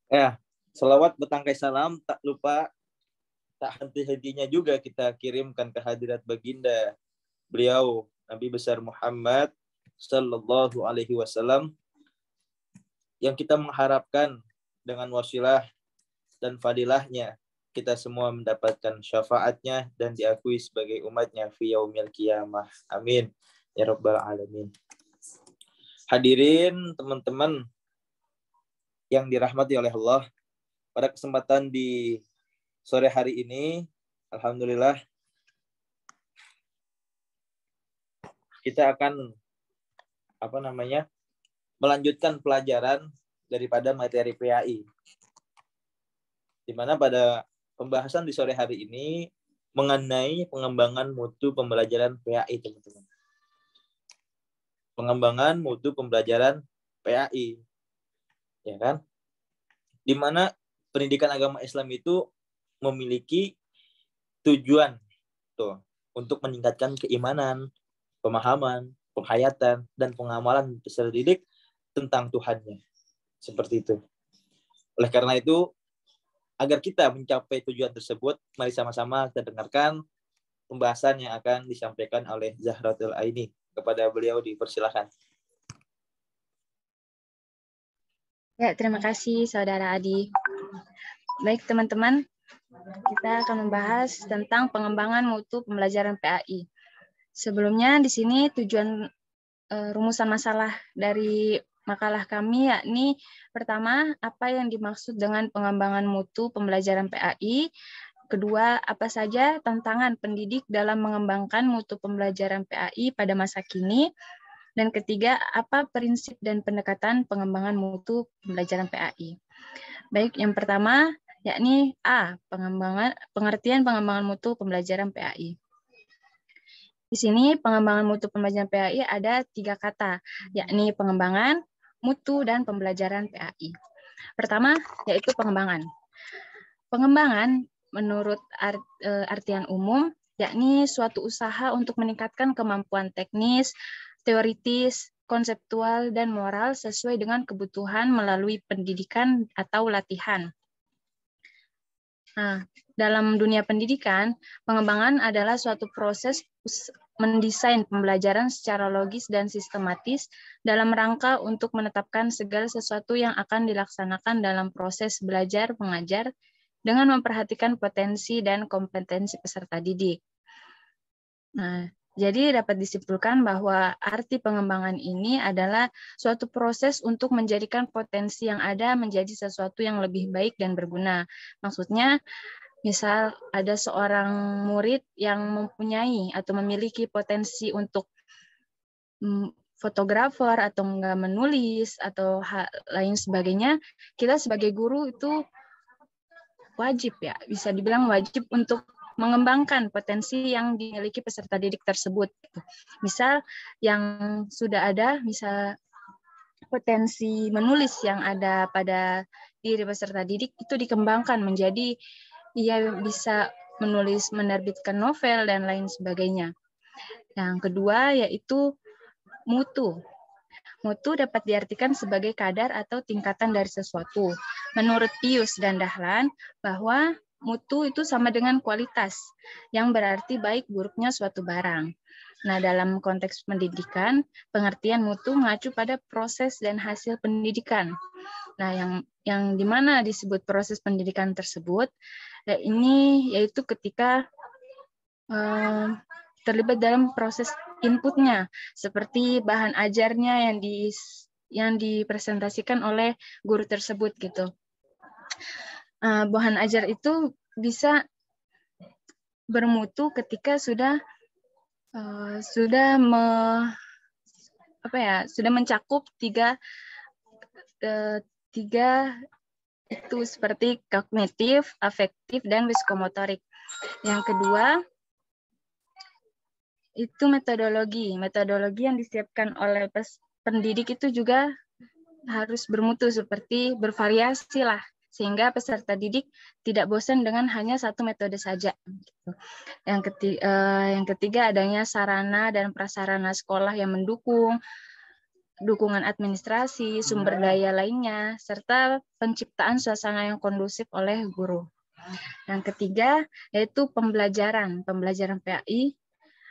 Ya, selawat bertangkai salam tak lupa, tak henti-hentinya juga kita kirimkan ke hadirat baginda beliau Nabi besar Muhammad sallallahu alaihi wasallam, yang kita mengharapkan dengan wasilah dan fadilahnya kita semua mendapatkan syafaatnya dan diakui sebagai umatnya fi yaumil qiyamah. Amin ya rabbal alamin. Hadirin teman-teman yang dirahmati oleh Allah, pada kesempatan di sore hari ini alhamdulillah kita akan melanjutkan pelajaran daripada materi PAI, di mana pada pembahasan di sore hari ini mengenai pengembangan mutu pembelajaran PAI, teman-teman. Pengembangan mutu pembelajaran PAI, ya kan? Di mana pendidikan agama Islam itu memiliki tujuan untuk meningkatkan keimanan, pemahaman, penghayatan, dan pengamalan peserta didik tentang Tuhannya. Seperti itu. Oleh karena itu, agar kita mencapai tujuan tersebut, mari sama-sama kita dengarkan pembahasan yang akan disampaikan oleh Zahratul Aini. Kepada beliau dipersilakan. Ya, terima kasih Saudara Adi. Baik teman-teman, kita akan membahas tentang pengembangan mutu pembelajaran PAI. Sebelumnya di sini tujuan rumusan masalah dari makalah kami yakni pertama, apa yang dimaksud dengan pengembangan mutu pembelajaran PAI. Kedua, apa saja tantangan pendidik dalam mengembangkan mutu pembelajaran PAI pada masa kini. Dan ketiga, apa prinsip dan pendekatan pengembangan mutu pembelajaran PAI. Baik, yang pertama yakni A, pengertian pengembangan mutu pembelajaran PAI. Di sini pengembangan mutu pembelajaran PAI ada 3 kata, yakni pengembangan, mutu, dan pembelajaran PAI. Pertama, yaitu pengembangan. Pengembangan menurut artian umum, yakni suatu usaha untuk meningkatkan kemampuan teknis, teoritis, konseptual, dan moral sesuai dengan kebutuhan melalui pendidikan atau latihan. Nah, dalam dunia pendidikan, pengembangan adalah suatu proses mendesain pembelajaran secara logis dan sistematis dalam rangka untuk menetapkan segala sesuatu yang akan dilaksanakan dalam proses belajar mengajar dengan memperhatikan potensi dan kompetensi peserta didik. Nah, jadi dapat disimpulkan bahwa arti pengembangan ini adalah suatu proses untuk menjadikan potensi yang ada menjadi sesuatu yang lebih baik dan berguna. Maksudnya, misal ada seorang murid yang mempunyai atau memiliki potensi untuk fotografer atau enggak menulis atau hal lain sebagainya, kita sebagai guru itu wajib ya, bisa dibilang wajib untuk mengembangkan potensi yang dimiliki peserta didik tersebut. Misal yang sudah ada, misal potensi menulis yang ada pada diri peserta didik itu dikembangkan menjadi ia bisa menulis, menerbitkan novel, dan lain sebagainya. Yang kedua yaitu mutu. Mutu dapat diartikan sebagai kadar atau tingkatan dari sesuatu. Menurut Pius dan Dahlan, bahwa mutu itu sama dengan kualitas, yang berarti baik buruknya suatu barang. Nah, dalam konteks pendidikan, pengertian mutu mengacu pada proses dan hasil pendidikan. Nah, yang dimana disebut proses pendidikan tersebut, ini yaitu ketika terlibat dalam proses inputnya, seperti bahan ajarnya yang dipresentasikan oleh guru tersebut gitu. Bahan ajar itu bisa bermutu ketika sudah mencakup tiga itu seperti kognitif, afektif, dan psikomotorik. Yang kedua itu metodologi. Metodologi yang disiapkan oleh pendidik itu juga harus bermutu, seperti bervariasi lah, sehingga peserta didik tidak bosan dengan hanya satu metode saja. Yang ketiga adanya sarana dan prasarana sekolah yang mendukung, dukungan administrasi, sumber daya lainnya, serta penciptaan suasana yang kondusif oleh guru. Yang ketiga, yaitu pembelajaran. Pembelajaran PAI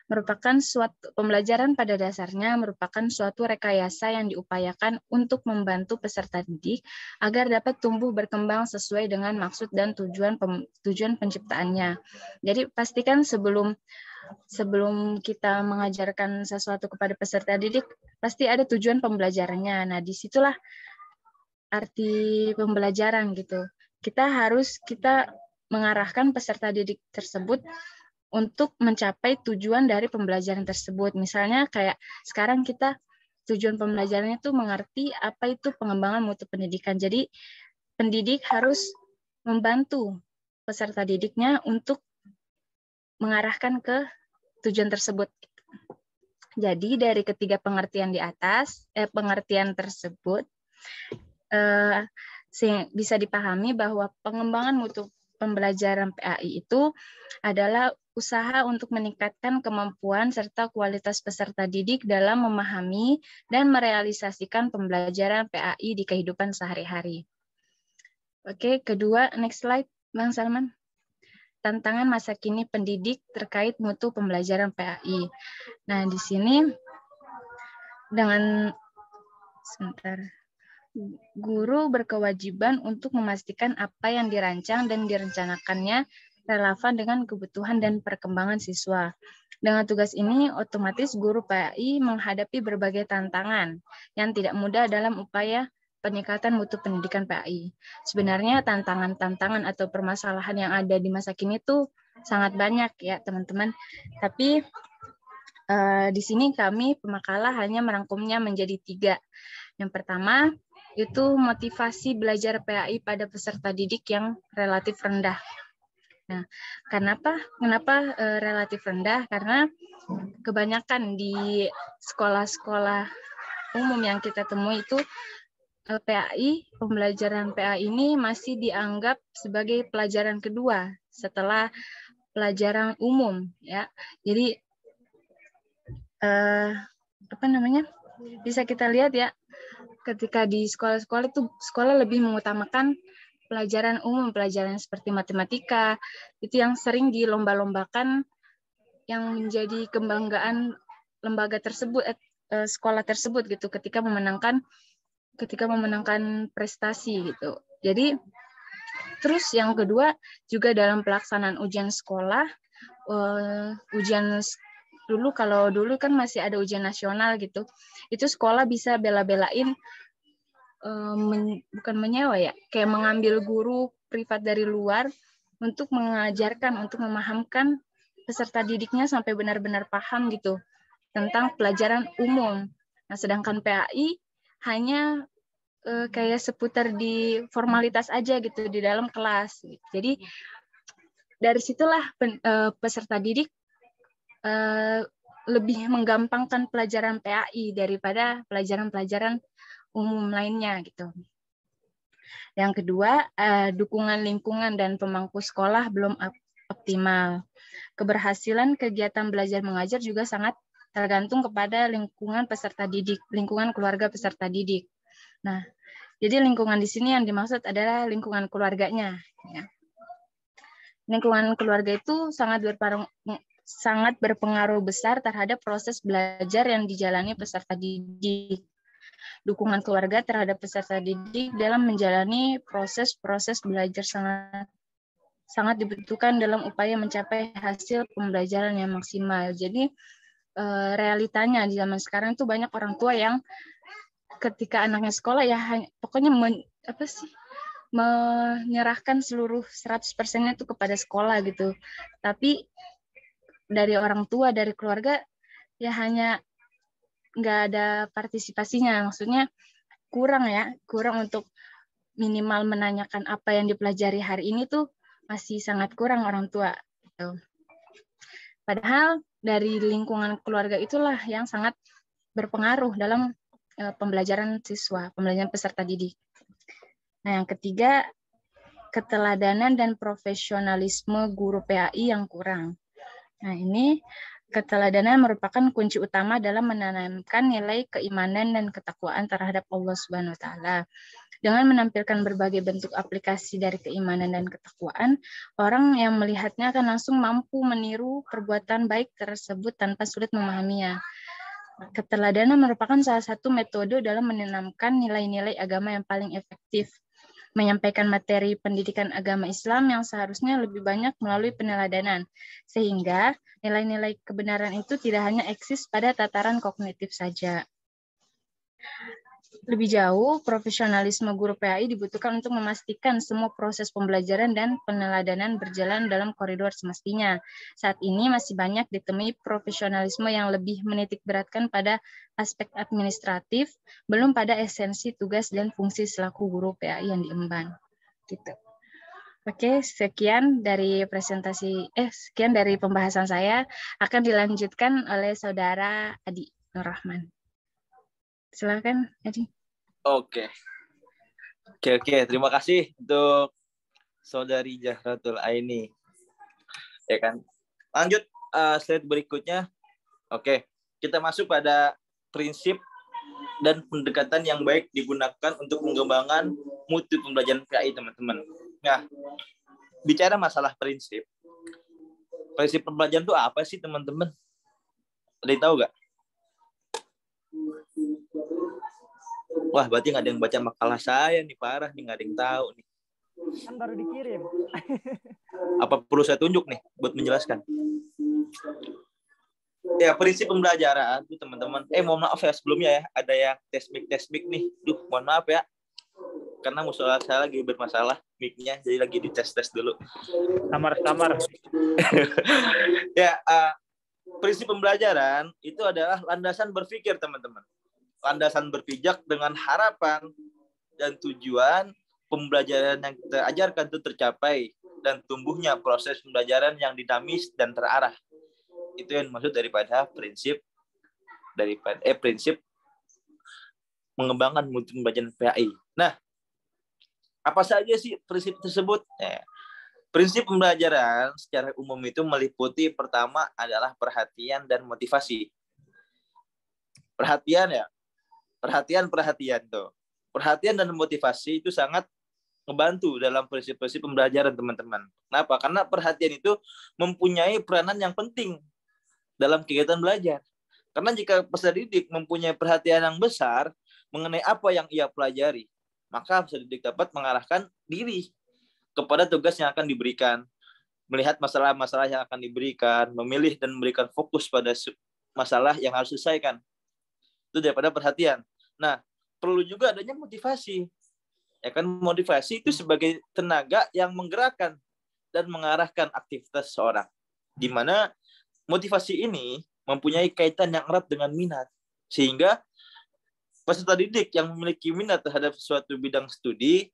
merupakan suatu pembelajaran pada dasarnya merupakan suatu rekayasa yang diupayakan untuk membantu peserta didik agar dapat tumbuh berkembang sesuai dengan maksud dan tujuan penciptaannya. Jadi pastikan sebelum kita mengajarkan sesuatu kepada peserta didik, pasti ada tujuan pembelajarannya. Nah, disitulah arti pembelajaran gitu. Kita mengarahkan peserta didik tersebut untuk mencapai tujuan dari pembelajaran tersebut. Misalnya kayak sekarang kita tujuan pembelajarannya itu mengerti apa itu pengembangan mutu pendidikan. Jadi pendidik harus membantu peserta didiknya untuk mengarahkan ke tujuan tersebut. Jadi dari ketiga pengertian di atas, pengertian tersebut bisa dipahami bahwa pengembangan mutu pembelajaran PAI itu adalah usaha untuk meningkatkan kemampuan serta kualitas peserta didik dalam memahami dan merealisasikan pembelajaran PAI di kehidupan sehari-hari. Oke, kedua, next slide, Bang Salman. Tantangan masa kini pendidik terkait mutu pembelajaran PAI. Nah, di sini guru berkewajiban untuk memastikan apa yang dirancang dan direncanakannya relevan dengan kebutuhan dan perkembangan siswa. Dengan tugas ini, otomatis guru PAI menghadapi berbagai tantangan yang tidak mudah dalam upaya peningkatan mutu pendidikan PAI. Sebenarnya tantangan-tantangan atau permasalahan yang ada di masa kini itu sangat banyak ya teman-teman. Tapi di sini kami pemakalah hanya merangkumnya menjadi 3. Yang pertama, itu motivasi belajar PAI pada peserta didik yang relatif rendah. Nah, kenapa relatif rendah? Karena kebanyakan di sekolah-sekolah umum yang kita temui itu pembelajaran PAI ini masih dianggap sebagai pelajaran kedua setelah pelajaran umum, ya. Jadi bisa kita lihat ya, ketika di sekolah-sekolah itu sekolah lebih mengutamakan pelajaran umum, pelajaran seperti matematika, itu yang sering dilomba-lombakan, yang menjadi kebanggaan lembaga tersebut, sekolah tersebut gitu, ketika memenangkan prestasi gitu. Jadi terus yang kedua juga dalam pelaksanaan ujian sekolah, kalau dulu kan masih ada ujian nasional gitu, itu sekolah bisa bela-belain bukan menyewa ya, kayak mengambil guru privat dari luar untuk mengajarkan, untuk memahamkan peserta didiknya sampai benar-benar paham gitu tentang pelajaran umum. Nah, sedangkan PAI hanya kayak seputar di formalitas aja gitu di dalam kelas. Jadi dari situlah peserta didik lebih menggampangkan pelajaran PAI daripada pelajaran-pelajaran umum lainnya gitu. Yang kedua, dukungan lingkungan dan pemangku sekolah belum optimal. Keberhasilan kegiatan belajar mengajar juga sangat tergantung kepada lingkungan peserta didik, lingkungan keluarga peserta didik. Nah, jadi lingkungan di sini yang dimaksud adalah lingkungan keluarganya. Ya. Lingkungan keluarga itu sangat berpengaruh besar terhadap proses belajar yang dijalani peserta didik. Dukungan keluarga terhadap peserta didik dalam menjalani proses belajar sangat dibutuhkan dalam upaya mencapai hasil pembelajaran yang maksimal. Jadi realitanya di zaman sekarang itu banyak orang tua yang ketika anaknya sekolah ya pokoknya menyerahkan seluruh 100%-nya itu kepada sekolah gitu. Tapi dari orang tua, dari keluarga ya hanya nggak ada partisipasinya, maksudnya kurang untuk minimal menanyakan apa yang dipelajari hari ini tuh masih sangat kurang orang tua gitu. Padahal dari lingkungan keluarga itulah yang sangat berpengaruh dalam pembelajaran siswa, pembelajaran peserta didik. Nah, yang ketiga, keteladanan dan profesionalisme guru PAI yang kurang. Nah, ini Keteladanan merupakan kunci utama dalam menanamkan nilai keimanan dan ketakwaan terhadap Allah Subhanahu wa taala. Dengan menampilkan berbagai bentuk aplikasi dari keimanan dan ketakwaan, orang yang melihatnya akan langsung mampu meniru perbuatan baik tersebut tanpa sulit memahaminya. Keteladanan merupakan salah satu metode dalam menanamkan nilai-nilai agama yang paling efektif. Menyampaikan materi pendidikan agama Islam yang seharusnya lebih banyak melalui peneladanan, sehingga nilai-nilai kebenaran itu tidak hanya eksis pada tataran kognitif saja. Lebih jauh, profesionalisme guru PAI dibutuhkan untuk memastikan semua proses pembelajaran dan peneladanan berjalan dalam koridor semestinya. Saat ini masih banyak ditemui profesionalisme yang lebih menitik beratkan pada aspek administratif, belum pada esensi tugas dan fungsi selaku guru PAI yang diemban. Gitu. Oke, sekian dari sekian dari pembahasan saya. Akan dilanjutkan oleh Saudara Adi Nur Rahman. Silakan, Adi. Oke. Terima kasih untuk Saudari Zahratul Aini. Ya kan. Lanjut slide berikutnya. Oke, kita masuk pada prinsip dan pendekatan yang baik digunakan untuk pengembangan mutu pembelajaran PAI, teman-teman. Nah, bicara masalah prinsip pembelajaran itu apa sih, teman-teman? Ada yang tahu nggak? Wah, berarti nggak ada yang baca makalah saya nih, parah nih, nggak ada yang tahu nih. Kan baru dikirim. Apa perlu saya tunjuk nih buat menjelaskan? Ya, prinsip pembelajaran itu, teman-teman. Mohon maaf ya sebelumnya ya, ada yang tes mic nih. Mohon maaf ya. Karena musola saya lagi bermasalah mic-nya, jadi lagi dites dulu. Kamar. Ya, prinsip pembelajaran itu adalah landasan berpikir, teman-teman. Landasan berpijak dengan harapan dan tujuan pembelajaran yang kita ajarkan itu tercapai dan tumbuhnya proses pembelajaran yang dinamis dan terarah. Itu yang maksud daripada prinsip mengembangkan mutu pembelajaran PAI. Nah, apa saja sih prinsip tersebut? Prinsip pembelajaran secara umum itu meliputi pertama adalah perhatian dan motivasi. Perhatian tuh. Perhatian dan motivasi itu sangat membantu dalam prinsip-prinsip pembelajaran, teman-teman. Kenapa? Karena perhatian itu mempunyai peranan yang penting dalam kegiatan belajar. Karena jika peserta didik mempunyai perhatian yang besar mengenai apa yang ia pelajari, maka peserta didik dapat mengarahkan diri kepada tugas yang akan diberikan, melihat masalah-masalah yang akan diberikan, memilih dan memberikan fokus pada masalah yang harus diselesaikan. Itu daripada perhatian. Nah, perlu juga adanya motivasi. Ya kan, motivasi itu sebagai tenaga yang menggerakkan dan mengarahkan aktivitas seseorang. Di mana motivasi ini mempunyai kaitan yang erat dengan minat. Sehingga peserta didik yang memiliki minat terhadap suatu bidang studi,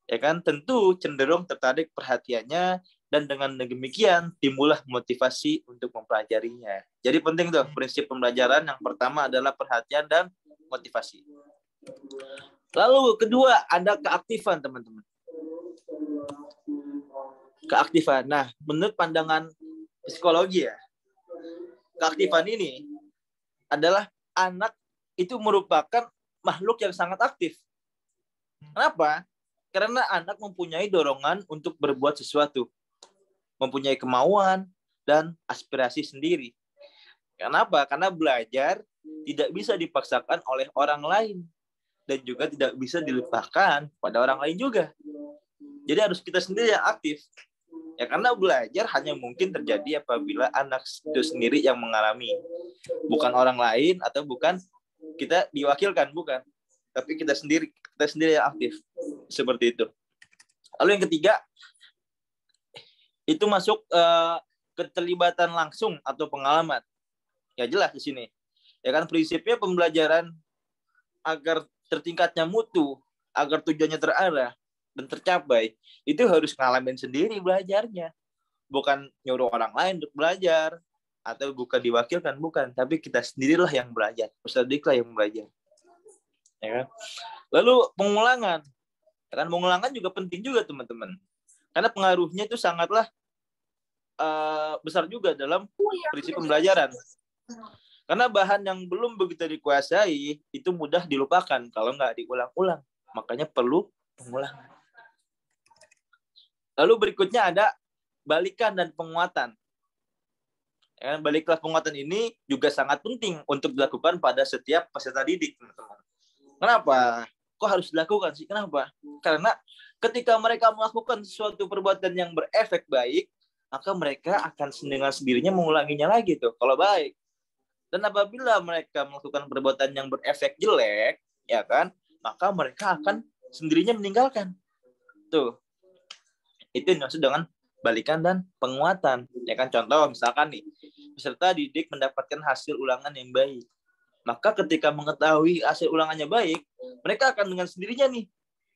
ya kan, tentu cenderung tertarik perhatiannya, dan dengan demikian timbullah motivasi untuk mempelajarinya. Jadi penting tuh prinsip pembelajaran yang pertama adalah perhatian dan motivasi. Lalu kedua ada keaktifan, teman-teman. Keaktifan. Nah, menurut pandangan psikologi ya, keaktifan ini adalah anak itu merupakan makhluk yang sangat aktif. Kenapa? Karena anak mempunyai dorongan untuk berbuat sesuatu, mempunyai kemauan dan aspirasi sendiri. Kenapa? Karena belajar tidak bisa dipaksakan oleh orang lain dan juga tidak bisa dilimpahkan pada orang lain juga. Jadi harus kita sendiri yang aktif. Ya, karena belajar hanya mungkin terjadi apabila anak itu sendiri yang mengalami, bukan orang lain atau bukan kita diwakilkan, bukan, tapi kita sendiri yang aktif. Seperti itu. Lalu yang ketiga itu masuk keterlibatan langsung atau pengalaman. Ya jelas di sini. Ya kan, prinsipnya pembelajaran agar tertingkatnya mutu, agar tujuannya terarah dan tercapai, itu harus ngalamin sendiri belajarnya. Bukan nyuruh orang lain untuk belajar atau bukan diwakilkan, bukan, tapi kita sendirilah yang belajar. Peserta didiklah yang belajar. Ya kan? Lalu pengulangan. Ya kan, pengulangan juga penting juga, teman-teman. Karena pengaruhnya itu sangatlah besar juga dalam prinsip pembelajaran. Karena bahan yang belum begitu dikuasai itu mudah dilupakan kalau nggak diulang-ulang. Makanya perlu pengulangan. Lalu berikutnya ada balikan dan penguatan. Ya, balik kelas penguatan ini juga sangat penting untuk dilakukan pada setiap peserta didik, teman-teman. Kenapa? Kok harus dilakukan sih? Kenapa? Karena ketika mereka melakukan suatu perbuatan yang berefek baik, maka mereka akan dengan sendirinya mengulanginya lagi tuh, kalau baik. Dan apabila mereka melakukan perbuatan yang berefek jelek, ya kan, maka mereka akan sendirinya meninggalkan. Tuh. Itu yang dimaksud dengan balikan dan penguatan. Ya kan, contoh misalkan nih, peserta didik mendapatkan hasil ulangan yang baik. Maka ketika mengetahui hasil ulangannya baik, mereka akan dengan sendirinya nih,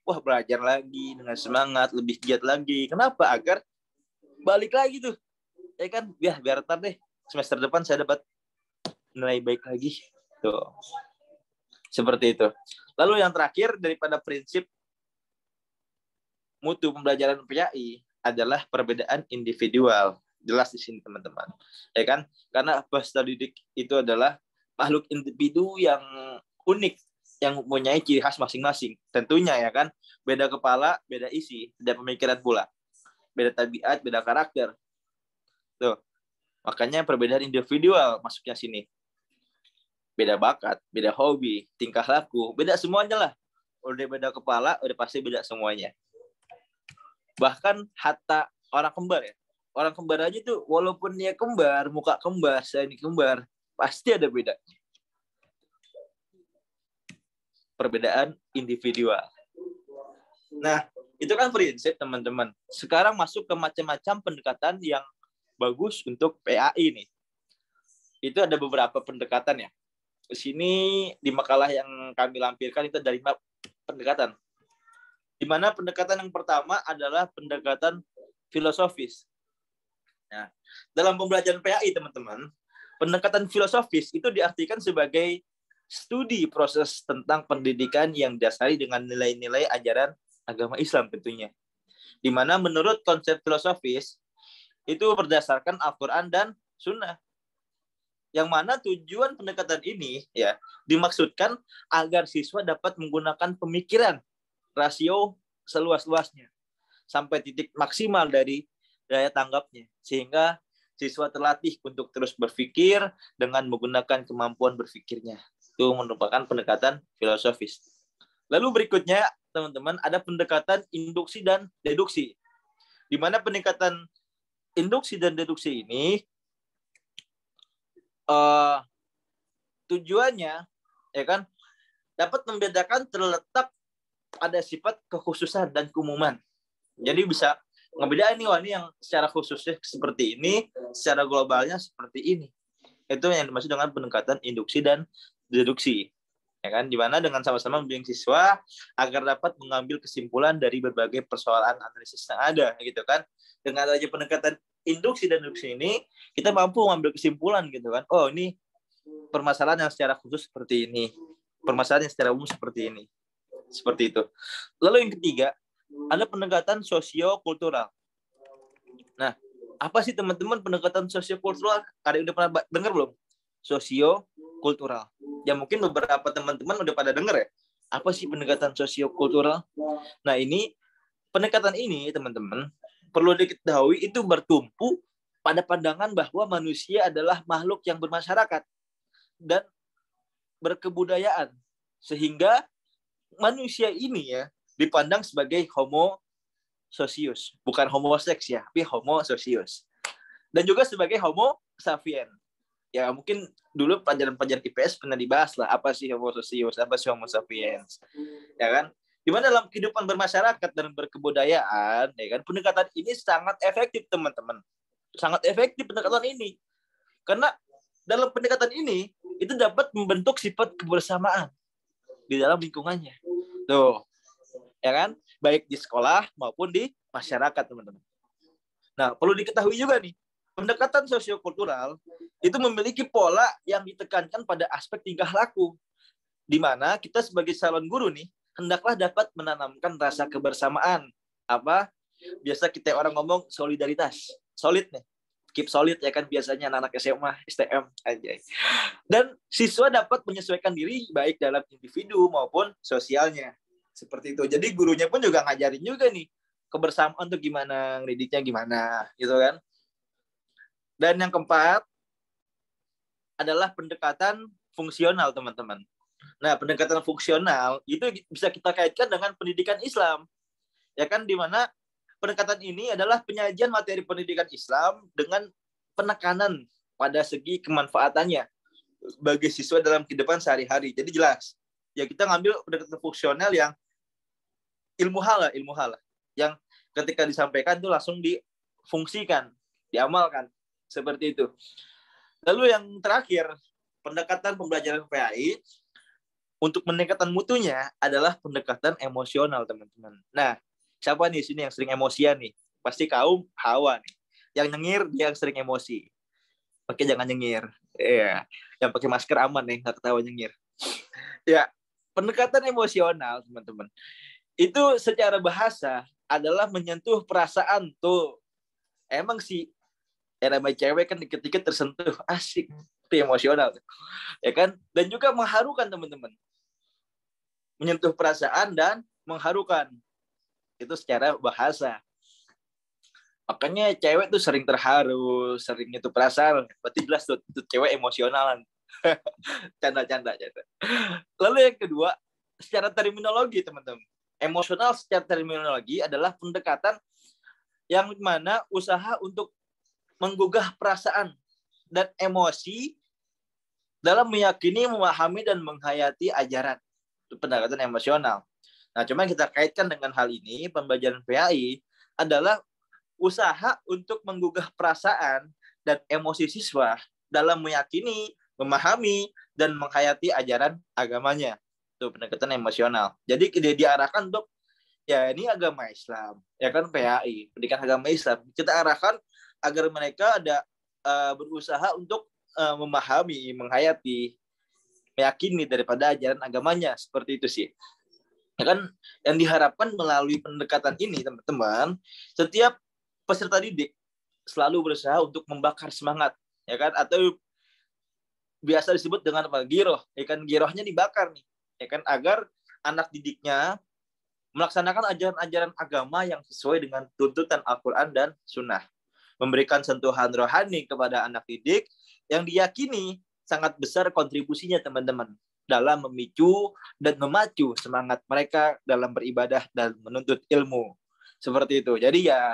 wah belajar lagi dengan semangat, lebih giat lagi. Kenapa? Agar balik lagi tuh. Ya kan, biar ntar deh semester depan saya dapat nilai baik lagi. Tuh. Seperti itu. Lalu yang terakhir daripada prinsip mutu pembelajaran PAI adalah perbedaan individual. Jelas di sini teman-teman. Ya kan? Karena peserta didik itu adalah makhluk individu yang unik, yang mempunyai ciri khas masing-masing. Tentunya ya kan, beda kepala, beda isi, beda pemikiran pula. Beda tabiat, beda karakter. Tuh. Makanya perbedaan individual masuknya sini. Beda bakat, beda hobi, tingkah laku, beda semuanya lah. Udah beda kepala, udah pasti beda semuanya. Bahkan hatta orang kembar ya. Orang kembar aja tuh, walaupun dia kembar, muka kembar, saya ini kembar, pasti ada beda. Perbedaan individual. Nah, itu kan prinsip teman-teman. Sekarang masuk ke macam-macam pendekatan yang bagus untuk PAI nih. Itu ada beberapa pendekatan ya. Di sini di makalah yang kami lampirkan itu ada 5 pendekatan. Di mana pendekatan yang pertama adalah pendekatan filosofis. Nah, dalam pembelajaran PAI teman-teman, pendekatan filosofis itu diartikan sebagai studi proses tentang pendidikan yang didasari dengan nilai-nilai ajaran agama Islam tentunya. Di mana menurut konsep filosofis itu berdasarkan Al-Quran dan Sunnah. Yang mana tujuan pendekatan ini ya dimaksudkan agar siswa dapat menggunakan pemikiran rasio seluas-luasnya sampai titik maksimal dari daya tanggapnya, sehingga siswa terlatih untuk terus berpikir dengan menggunakan kemampuan berpikirnya. Itu merupakan pendekatan filosofis. Lalu berikutnya teman-teman ada pendekatan induksi dan deduksi, di mana pendekatan induksi dan deduksi ini tujuannya ya kan dapat membedakan terletak pada sifat kekhususan dan keumuman. Jadi bisa ngebedain nih, wah ini yang secara khususnya seperti ini, secara globalnya seperti ini. Itu yang dimaksud dengan pendekatan induksi dan deduksi. Ya kan, di mana dengan sama-sama membimbing siswa agar dapat mengambil kesimpulan dari berbagai persoalan analisis yang ada gitu kan. Dengan adanya pendekatan induksi dan deduksi ini, kita mampu mengambil kesimpulan gitu kan. Oh, ini permasalahan yang secara khusus seperti ini. Permasalahan yang secara umum seperti ini. Seperti itu. Lalu yang ketiga, ada pendekatan sosio-kultural. Nah, apa sih teman-teman pendekatan sosio-kultural? Kalian udah pernah dengar belum? Sosio-kultural. Ya mungkin beberapa teman-teman udah pada dengar ya. Apa sih pendekatan sosio-kultural? Nah, pendekatan ini teman-teman perlu diketahui itu bertumpu pada pandangan bahwa manusia adalah makhluk yang bermasyarakat dan berkebudayaan. Sehingga manusia ini ya dipandang sebagai homo socius, bukan homo seks ya, tapi homo socius. Dan juga sebagai homo sapien. Ya mungkin dulu pelajaran-pelajaran IPS pernah dibahas lah, apa sih homo socius, apa sih homo sapiens. Ya kan? Di mana dalam kehidupan bermasyarakat dan berkebudayaan, ya kan, pendekatan ini sangat efektif teman-teman. Sangat efektif pendekatan ini. Karena dalam pendekatan ini itu dapat membentuk sifat kebersamaan di dalam lingkungannya. Tuh. Ya kan? Baik di sekolah maupun di masyarakat, teman-teman. Nah, perlu diketahui juga nih, pendekatan sosiokultural itu memiliki pola yang ditekankan pada aspek tingkah laku, di mana kita sebagai calon guru nih, hendaklah dapat menanamkan rasa kebersamaan. Apa? Biasa kita orang ngomong solidaritas. Solid nih. keep solid ya kan, biasanya anak-anak SMA, STM aja. Dan siswa dapat menyesuaikan diri baik dalam individu maupun sosialnya. Seperti itu. Jadi gurunya pun juga ngajarin juga nih kebersamaan tuh gimana, ngedidiknya gimana gitu kan. Dan yang keempat adalah pendekatan fungsional, teman-teman. Nah, pendekatan fungsional itu bisa kita kaitkan dengan pendidikan Islam. Ya kan, di mana pendekatan ini adalah penyajian materi pendidikan Islam dengan penekanan pada segi kemanfaatannya bagi siswa dalam kehidupan sehari-hari. Jadi jelas, ya kita ngambil pendekatan fungsional yang ilmu hal yang ketika disampaikan itu langsung difungsikan, diamalkan, seperti itu. Lalu yang terakhir, pendekatan pembelajaran PAI untuk meningkatkan mutunya adalah pendekatan emosional, teman-teman. Nah, siapa nih sini yang sering emosian nih? Pasti kaum Hawa nih. Yang nyengir, dia yang sering emosi. Oke, jangan nyengir. Iya, yang pakai masker aman nih, nggak ketawa nyengir. Ya, pendekatan emosional, teman-teman. Itu secara bahasa adalah menyentuh perasaan tuh. Emang sih, namanya cewek kan dikit-dikit tersentuh, asik, itu emosional. Ya kan? Dan juga mengharukan, teman-teman. Menyentuh perasaan dan mengharukan. Itu secara bahasa. Makanya cewek tuh sering terharu, sering itu perasaan. Berarti jelas tuh, itu cewek emosionalan. Canda. Lalu yang kedua, secara terminologi, teman-teman. Emosional secara terminologi adalah pendekatan yang mana usaha untuk menggugah perasaan dan emosi dalam meyakini, memahami, dan menghayati ajaran. Itu pendekatan emosional. Nah, cuma kita kaitkan dengan hal ini, pembelajaran PAI adalah usaha untuk menggugah perasaan dan emosi siswa dalam meyakini, memahami, dan menghayati ajaran agamanya. Itu pendekatan emosional. Jadi dia diarahkan untuk, ya ini agama Islam, ya kan PAI, pendidikan agama Islam. Kita arahkan agar mereka ada berusaha untuk memahami, menghayati, meyakini daripada ajaran agamanya. Seperti itu sih. Ya kan, yang diharapkan melalui pendekatan ini, teman-teman, setiap peserta didik selalu berusaha untuk membakar semangat, ya kan, atau biasa disebut dengan apa? Giroh, ya kan, girohnya dibakar nih, ya kan, agar anak didiknya melaksanakan ajaran-ajaran agama yang sesuai dengan tuntutan Al-Quran dan Sunnah, memberikan sentuhan rohani kepada anak didik yang diyakini sangat besar kontribusinya, teman-teman, dalam memicu dan memacu semangat mereka dalam beribadah dan menuntut ilmu. Seperti itu. Jadi ya,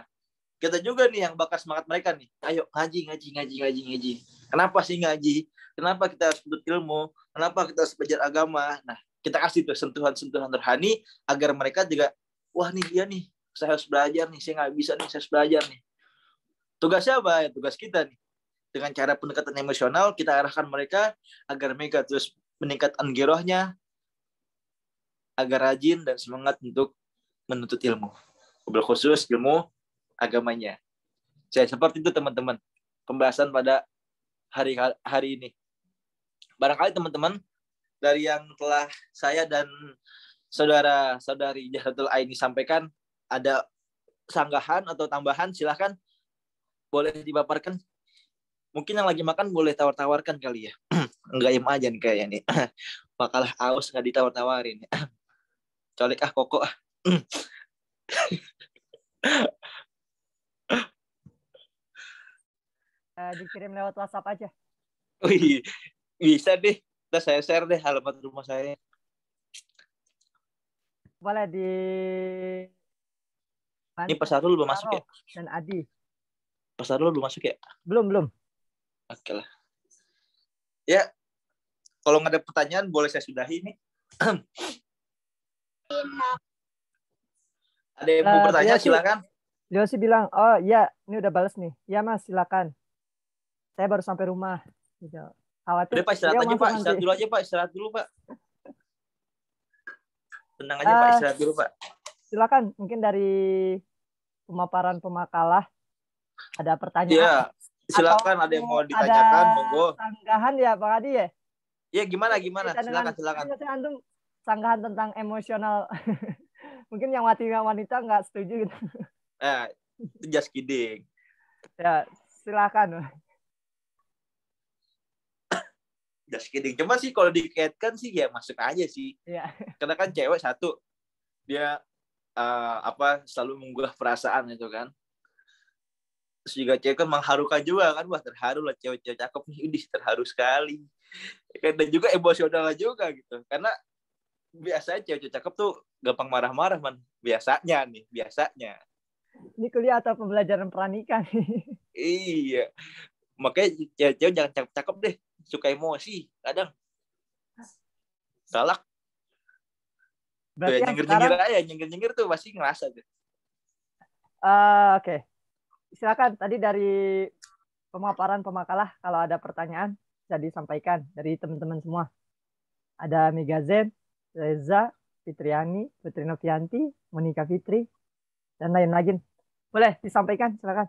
kita juga nih yang bakar semangat mereka nih. Ayo ngaji. Kenapa sih ngaji? Kenapa kita harus menuntut ilmu? Kenapa kita harus belajar agama? Nah, kita kasih tuh sentuhan-sentuhan rohani agar mereka juga, wah nih dia nih, saya harus belajar nih, saya nggak bisa nih, saya harus belajar nih. Tugasnya apa? Ya, tugas kita nih. Dengan cara pendekatan emosional, kita arahkan mereka agar mereka terus meningkatkan girohnya, agar rajin dan semangat untuk menuntut ilmu. Berkhusus ilmu agamanya. Saya seperti itu, teman-teman, pembahasan pada hari ini. Barangkali teman-teman dari yang telah saya dan saudara-saudari Jahatul Aini sampaikan ada sanggahan atau tambahan, silahkan boleh dipaparkan. Mungkin yang lagi makan boleh tawar-tawarkan kali ya. Enggak im aja nih kayaknya nih. Makalah aus nggak ditawar-tawarin. Colek koko. Dikirim lewat WhatsApp aja. Wih, bisa deh. Kita saya share deh alamat rumah saya. Boleh di... Ini Pak Sarul belum masuk ya? Dan Adi. Pak Sarul belum masuk ya? Belum. Oke lah. Ya, kalau nggak ada pertanyaan boleh saya sudahi nih. Ada yang mau bertanya, silakan. Dia sih bilang, oh iya, ini udah balas nih. Ya Mas, silakan. Saya baru sampai rumah. Gitu. Khawatir. Udah Pak, istirahat aja Pak. Istirahat dulu aja Pak. Istirahat dulu Pak. Tenang aja Pak, istirahat dulu Pak. Silakan, mungkin dari pemaparan pemakalah ada pertanyaan. Iya, silakan, ada yang mau ditanyakan, monggo. Sanggahan ya Pak Adi ya? Iya, gimana? Silakan. Antum sanggahan tentang emosional. Mungkin yang wanita nggak setuju gitu. Itu just kidding. Ya, silakan. Just kidding. Cuma sih kalau dikaitkan sih ya masuk aja sih. Iya. Karena kan cewek satu dia selalu menggugah perasaan itu kan. Terus juga cewek kan mengharukan juga kan, wah terharu lah cewek-cewek cakep nih, idih terharu sekali. Dan juga emosional juga gitu. Karena biasanya cewek-cewek cakep tuh gampang marah-marah man. Biasanya. Ini kuliah atau pembelajaran peranikan? Iya. Makanya cewek-cewek jangan cakep-cakep deh. Suka emosi kadang. Galak. Tuh ya, nyengir-nyengir aja. Nyengir-nyengir tuh pasti ngerasa tuh. Oke. Silakan tadi dari pemaparan pemakalah kalau ada pertanyaan bisa disampaikan dari teman-teman semua. Ada Megazen, Reza, Fitriani, Putri Novianti, Monika Fitri, dan lain lagi. Boleh disampaikan, silakan.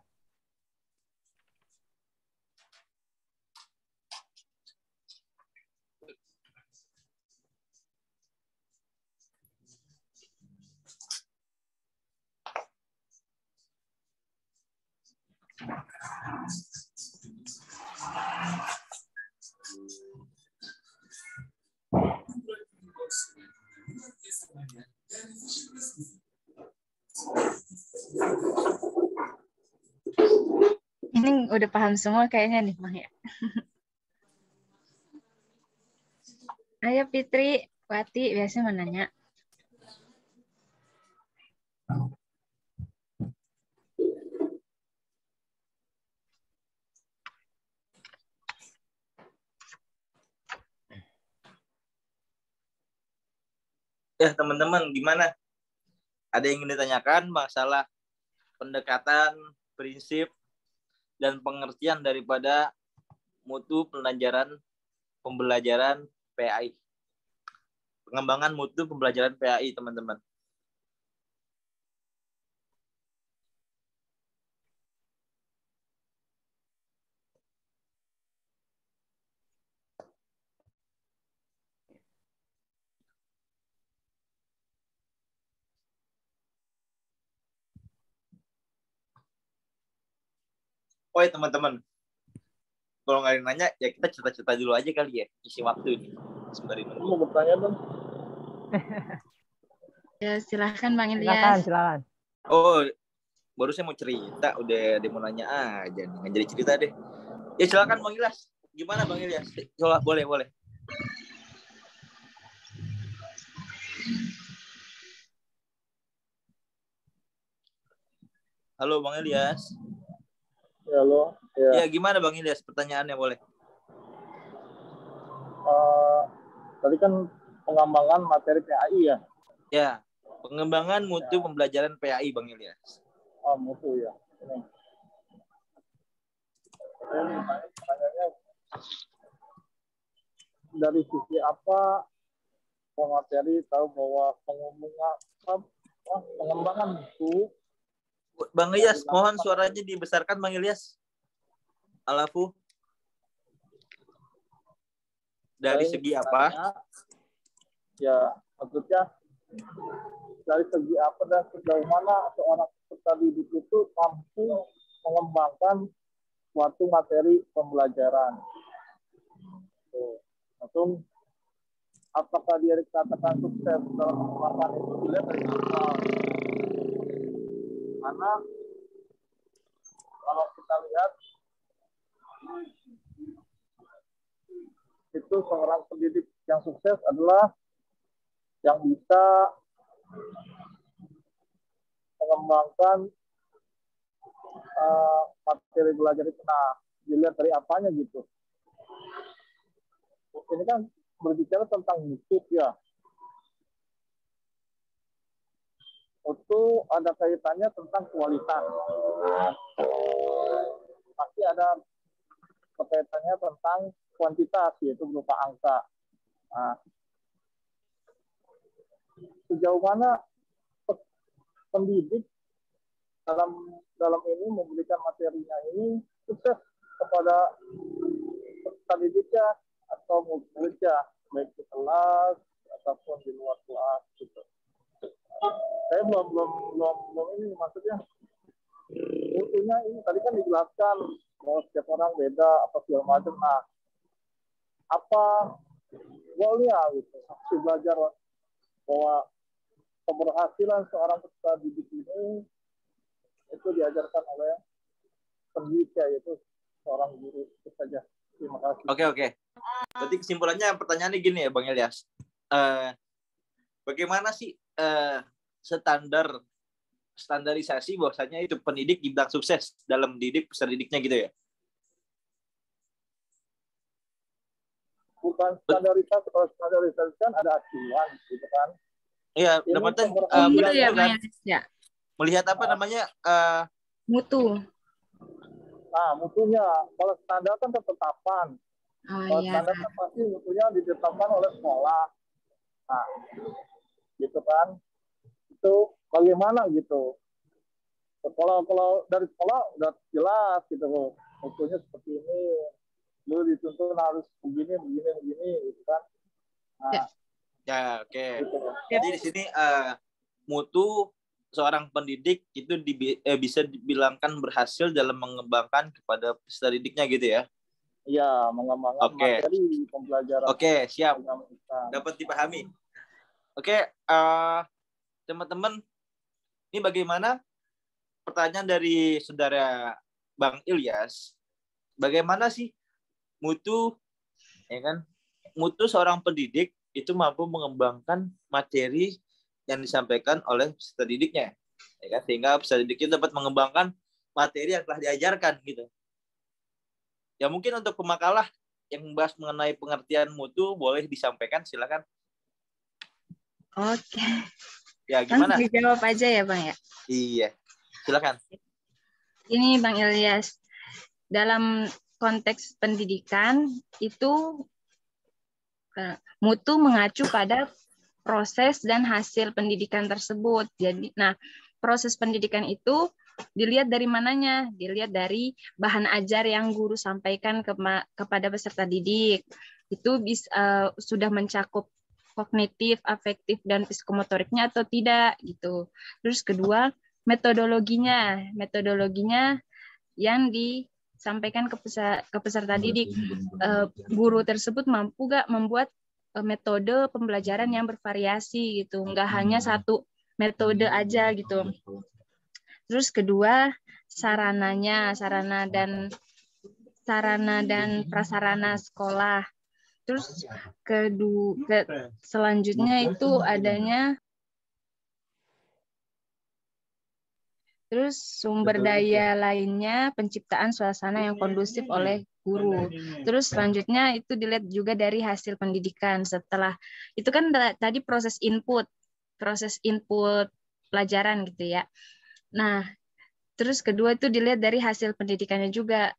Ini udah paham semua kayaknya nih, Mang ya. Ayo Fitri, Wati biasanya mau nanya. Ya teman-teman gimana? Ada yang ingin ditanyakan masalah pendekatan, prinsip, dan pengertian daripada mutu pembelajaran PAI. Pengembangan mutu pembelajaran PAI, teman-teman. Oh ya teman-teman, kalau nggak ada yang nanya, ya kita cerita-cerita dulu aja kali ya, isi waktu nih. Sembari nunggu. Mau bertanya dong? Ya, silahkan Bang Ilyas. Silakan. Oh, baru saya mau cerita, udah ada mau nanya aja nih, nggak jadi cerita deh. Ya silakan Bang Ilyas. Gimana Bang Ilyas? Boleh. Halo Bang Ilyas. Halo. Ya gimana Bang Ilyas? Pertanyaannya boleh. Tadi kan pengembangan materi PAI ya? Ya, pengembangan mutu pembelajaran PAI Bang Ilyas. Oh, mutu ya. Ini. Pertanyaannya dari sisi apa pemateri tahu bahwa pengembangan mutu. Bang Ilyas, mohon suaranya dibesarkan Bang Ilyas. Alafu. Dari segi apa? Ya, maksudnya dari segi apa dan sejauh mana seorang peserta didik itu mampu mengembangkan suatu materi pembelajaran. Langsung, apakah dia dikatakan sukses dalam pengembangan itu dilihat dari apa? Karena kalau kita lihat itu seorang pendidik yang sukses adalah yang bisa mengembangkan materi belajar itu. Nah, dilihat dari apanya gitu. Ini kan berbicara tentang mutu ya. Mutu ada kaitannya tentang kualitas. Pasti ada kaitannya tentang kuantitas, yaitu berupa angka. Nah, sejauh mana pendidik dalam ini memberikan materinya ini sukses kepada peserta didiknya atau muridnya, baik di kelas ataupun di luar kelas gitu. Saya belum ini maksudnya mutunya ini tadi kan dijelaskan bahwa setiap orang beda apa segala macam. Nah, apa goalnya gitu? Si belajar bahwa keberhasilan seorang peserta didik ini itu diajarkan oleh pendidik, yaitu seorang guru. Itu saja. Terima kasih. Oke. Berarti kesimpulannya pertanyaannya gini ya Bang Ilyas. Bagaimana sih standarisasi bahwasanya itu pendidik dibilang sukses dalam mendidik peserta didiknya gitu ya? Bukan standarisasi, kalau standarisasi kan ada acuan gitu kan. Iya, Ini dapatnya Mutu ya, kan Bang Ilyas, ya. melihat apa namanya Mutu. Nah, mutunya kalau standar kan ketetapan. Oh Kalau iya. standar kan pasti mutunya ditetapkan oleh sekolah. Nah, gitu kan. Itu bagaimana gitu. Kalau dari sekolah udah jelas gitu loh. Mutunya seperti ini. Dulu dituntun harus begini gitu kan. Nah, ya oke. gitu. Jadi di sini mutu seorang pendidik itu bisa dibilangkan berhasil dalam mengembangkan kepada peserta didiknya gitu ya? Iya, mengembangkan materi pembelajaran. Oke, siap. Dapat dipahami. Oke, teman-teman, ini bagaimana pertanyaan dari saudara Bang Ilyas? Bagaimana sih mutu, ya kan? Mutu seorang pendidik itu mampu mengembangkan materi yang disampaikan oleh peserta didiknya, ya kan? Sehingga peserta didiknya dapat mengembangkan materi yang telah diajarkan gitu. Ya mungkin untuk pemakalah yang membahas mengenai pengertian mutu boleh disampaikan, silakan. Oke. Ya gimana? Langsung dijawab aja ya Bang ya. Iya, silakan. Ini Bang Ilyas, dalam konteks pendidikan itu mutu mengacu pada proses dan hasil pendidikan tersebut. Jadi, proses pendidikan itu dilihat dari mananya? Dilihat dari bahan ajar yang guru sampaikan kepada peserta didik. Itu sudah mencakup kognitif, afektif, dan psikomotoriknya atau tidak gitu. Terus kedua, metodologinya yang disampaikan ke peserta didik. Guru tersebut mampu gak membuat metode pembelajaran yang bervariasi gitu, nggak hanya satu metode aja gitu. Terus kedua, sarana dan prasarana sekolah. Terus selanjutnya itu adanya terus sumber daya lainnya, penciptaan suasana yang kondusif oleh guru. Terus selanjutnya itu dilihat juga dari hasil pendidikan. Setelah itu kan tadi proses input pelajaran gitu ya. Nah, terus kedua itu dilihat dari hasil pendidikannya juga,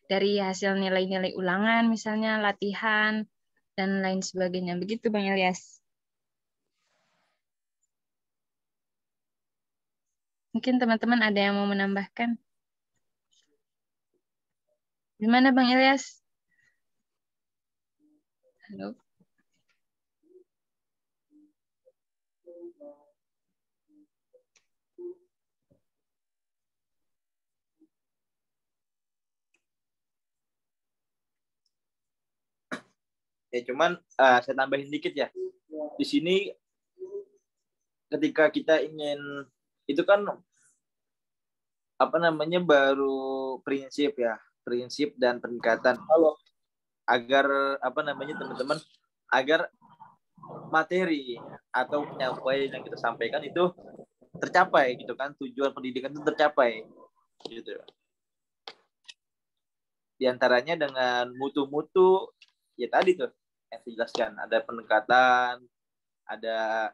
dari hasil nilai-nilai ulangan misalnya, latihan dan lain sebagainya. Begitu Bang Ilyas. Mungkin teman-teman ada yang mau menambahkan? Gimana Bang Ilyas? Halo. Ya cuman saya tambahin dikit ya. Di sini ketika kita ingin itu kan baru prinsip dan peningkatan agar teman-teman agar materi atau penyampaian yang kita sampaikan itu tercapai gitu kan, tujuan pendidikan itu tercapai gitu. Di antaranya dengan mutu-mutu ya tadi tuh yang dijelaskan, ada pendekatan, ada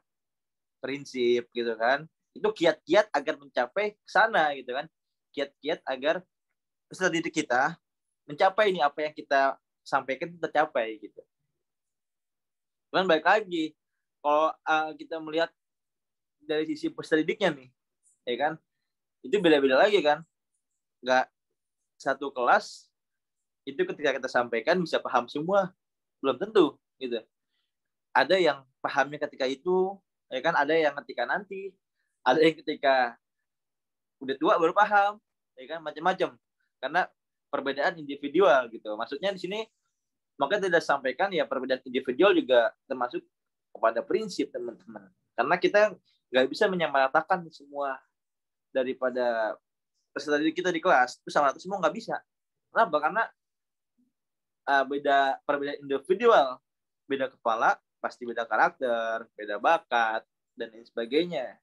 prinsip gitu kan. Itu kiat-kiat agar mencapai ke sana gitu kan. Kiat-kiat agar peserta didik kita mencapai ini apa yang kita sampaikan itu tercapai gitu. Cuman balik lagi, kalau kita melihat dari sisi peserta didiknya nih, ya kan, itu beda-beda lagi kan. Nggak satu kelas itu ketika kita sampaikan bisa paham semua, belum tentu gitu. Ada yang pahamnya ketika itu, ya kan, ada yang ketika nanti, ada yang ketika udah tua baru paham, ya kan, macam-macam. Karena perbedaan individual gitu. Maksudnya di sini makanya tidak sampaikan ya perbedaan individual juga termasuk kepada prinsip teman-teman. Karena kita nggak bisa menyamaratakan semua daripada peserta didik kita di kelas itu sama semua, nggak bisa. Kenapa? Karena beda perbedaan individual, beda kepala, pasti beda karakter, beda bakat, dan lain sebagainya.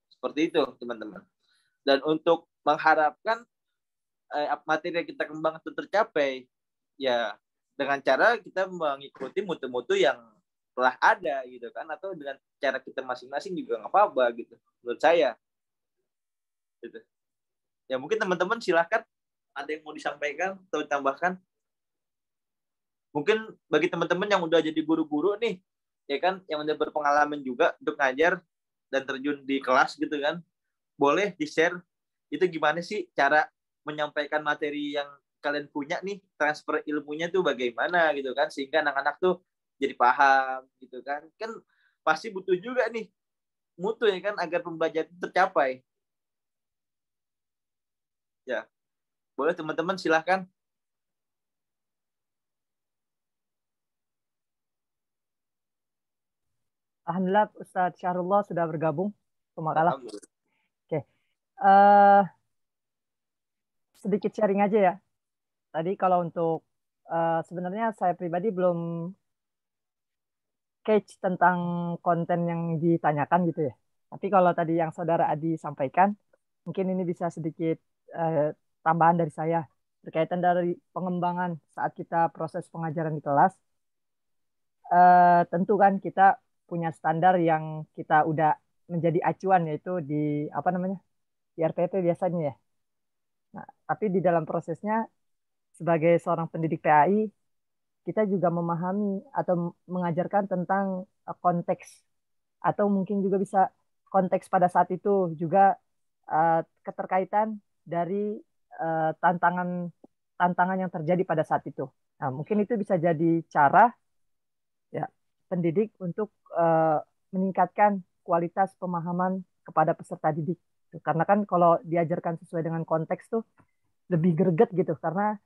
Seperti itu, teman-teman. Dan untuk mengharapkan materi yang kita kembangkan itu tercapai, ya dengan cara kita mengikuti mutu-mutu yang telah ada gitu kan, atau dengan cara kita masing-masing juga nggak apa-apa gitu, menurut saya. Gitu. Ya mungkin teman-teman silahkan ada yang mau disampaikan atau ditambahkan. Mungkin bagi teman-teman yang udah jadi guru-guru nih, ya kan, yang udah berpengalaman juga untuk ngajar dan terjun di kelas gitu kan, boleh di-share itu gimana sih cara menyampaikan materi yang kalian punya nih, transfer ilmunya tuh bagaimana gitu kan, sehingga anak-anak tuh jadi paham gitu kan. Kan pasti butuh juga nih mutu ya kan, agar pembelajaran tercapai. Ya, boleh teman-teman silahkan. Alhamdulillah Ustadz Syahrullah sudah bergabung ke Makalah. Oke. Sedikit sharing aja ya. Tadi kalau untuk sebenarnya saya pribadi belum catch tentang konten yang ditanyakan gitu ya. Tapi kalau tadi yang Saudara Adi sampaikan, mungkin ini bisa sedikit tambahan dari saya berkaitan dari pengembangan saat kita proses pengajaran di kelas. Tentu kan kita punya standar yang kita udah menjadi acuan, yaitu di apa namanya, di RPP biasanya ya. Nah, tapi di dalam prosesnya sebagai seorang pendidik PAI, kita juga memahami atau mengajarkan tentang konteks, atau mungkin juga bisa konteks pada saat itu juga keterkaitan dari tantangan yang terjadi pada saat itu. Nah, mungkin itu bisa jadi cara ya pendidik untuk meningkatkan kualitas pemahaman kepada peserta didik. Karena kan kalau diajarkan sesuai dengan konteks tuh lebih greget gitu, karena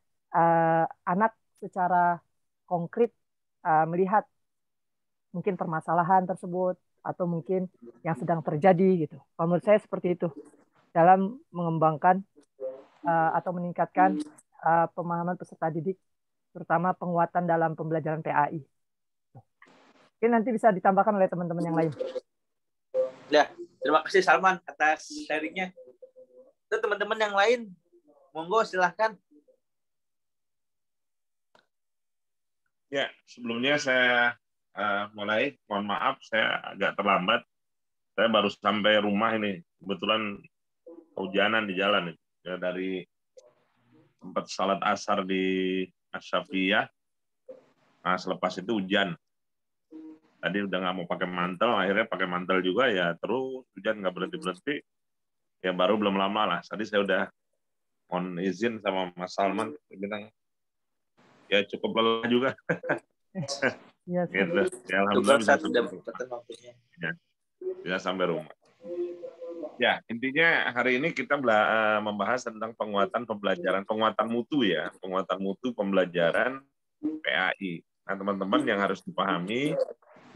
anak secara konkret melihat mungkin permasalahan tersebut atau mungkin yang sedang terjadi gitu. Menurut saya seperti itu dalam mengembangkan atau meningkatkan pemahaman peserta didik, terutama penguatan dalam pembelajaran PAI. Mungkin nanti bisa ditambahkan oleh teman-teman yang lain. Ya, terima kasih Salman atas sharingnya. Itu teman-teman yang lain, monggo silahkan. Ya, sebelumnya saya mulai, mohon maaf saya agak terlambat. Saya baru sampai rumah ini, kebetulan kehujanan di jalan ya, dari tempat salat asar di Asyafiyah. Nah, selepas itu hujan. Tadi udah nggak mau pakai mantel, akhirnya pakai mantel juga ya, terus hujan nggak berhenti-berhenti. Ya baru belum lama lah. Tadi saya udah mohon izin sama Mas Salman, bilang ya cukup lelah juga. Ya, gitu. Ya, alhamdulillah bisa sampai rumah. Ya, intinya hari ini kita membahas tentang penguatan pembelajaran, penguatan mutu ya, penguatan mutu pembelajaran PAI. Nah, teman-teman yang harus dipahami,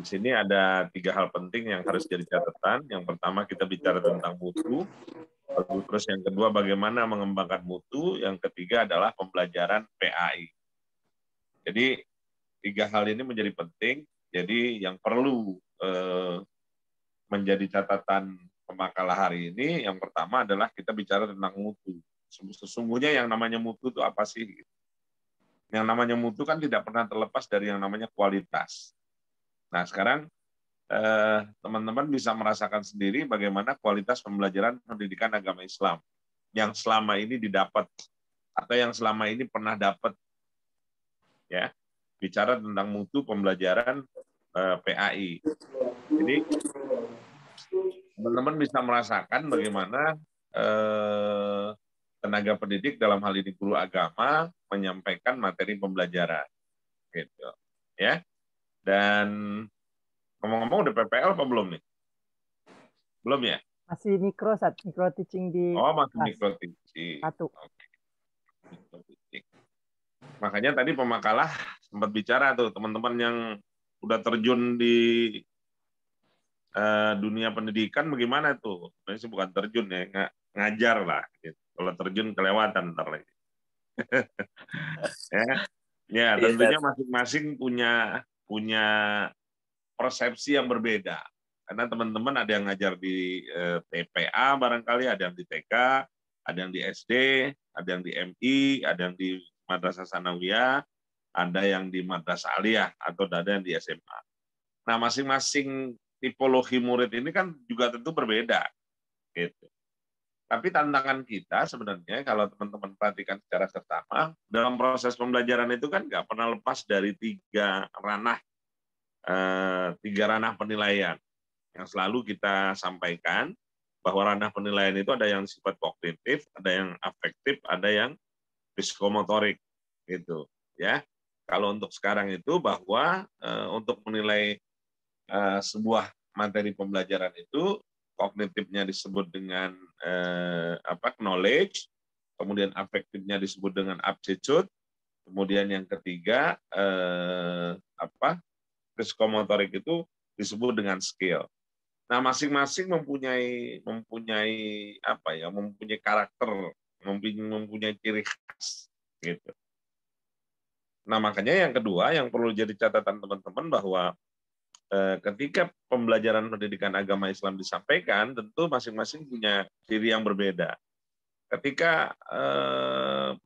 di sini ada 3 hal penting yang harus jadi catatan. Yang pertama kita bicara tentang mutu, terus yang kedua bagaimana mengembangkan mutu, yang ketiga adalah pembelajaran PAI. Jadi 3 hal ini menjadi penting. Jadi yang perlu menjadi catatan pemakalah hari ini, yang pertama adalah kita bicara tentang mutu. Sesungguhnya yang namanya mutu itu apa sih? Yang namanya mutu kan tidak pernah terlepas dari yang namanya kualitas. Nah, sekarang teman-teman bisa merasakan sendiri bagaimana kualitas pembelajaran pendidikan agama Islam yang selama ini didapat atau yang selama ini pernah dapat. Ya, bicara tentang mutu pembelajaran PAI. Jadi teman-teman bisa merasakan bagaimana tenaga pendidik dalam hal ini guru agama menyampaikan materi pembelajaran, gitu, ya. Dan ngomong-ngomong udah PPL apa belum nih? Belum ya? Masih mikro, mikro teaching di masih kelas mikro teaching. 1. Oke. Mikro teaching. Makanya tadi pemakalah sempat bicara tuh teman-teman yang udah terjun di dunia pendidikan bagaimana tuh? Sebenarnya sih bukan terjun ya, ngajar lah. Gitu. Kalau terjun kelewatan ntar lagi. Ya, tentunya masing-masing punya persepsi yang berbeda. Karena teman-teman ada yang ngajar di TPA barangkali, ada yang di TK, ada yang di SD, ada yang di MI, ada yang di Madrasah Sanawiyah, ada yang di Madrasah Aliyah, atau ada yang di SMA. Nah, masing-masing tipologi murid ini kan juga tentu berbeda. Gitu. Tapi tantangan kita sebenarnya kalau teman-teman perhatikan secara seksama, dalam proses pembelajaran itu kan nggak pernah lepas dari tiga ranah penilaian yang selalu kita sampaikan, bahwa ranah penilaian itu ada yang sifat kognitif, ada yang afektif, ada yang psikomotorik, gitu ya. Kalau untuk sekarang itu bahwa untuk menilai sebuah materi pembelajaran itu kognitifnya disebut dengan knowledge, kemudian afektifnya disebut dengan aptitude, kemudian yang ketiga psikomotorik itu disebut dengan skill. Nah, masing-masing mempunyai karakter, mempunyai ciri khas, gitu. Nah, makanya yang kedua yang perlu jadi catatan teman-teman bahwa ketika pembelajaran pendidikan agama Islam disampaikan, tentu masing-masing punya ciri yang berbeda. Ketika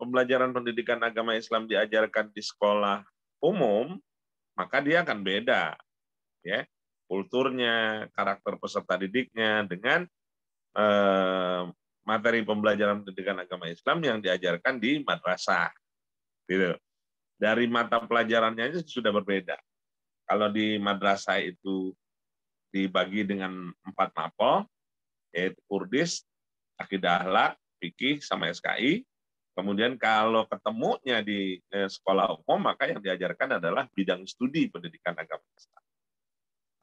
pembelajaran pendidikan agama Islam diajarkan di sekolah umum, maka dia akan beda, ya, kulturnya, karakter peserta didiknya dengan materi pembelajaran pendidikan agama Islam yang diajarkan di madrasah, gitu. Dari mata pelajarannya itu sudah berbeda. Kalau di madrasah itu dibagi dengan 4 mapel, yaitu Kurdis, Akidah Akhlak, Fikih, sama SKI. Kemudian kalau ketemunya di sekolah umum, maka yang diajarkan adalah bidang studi pendidikan agama Islam.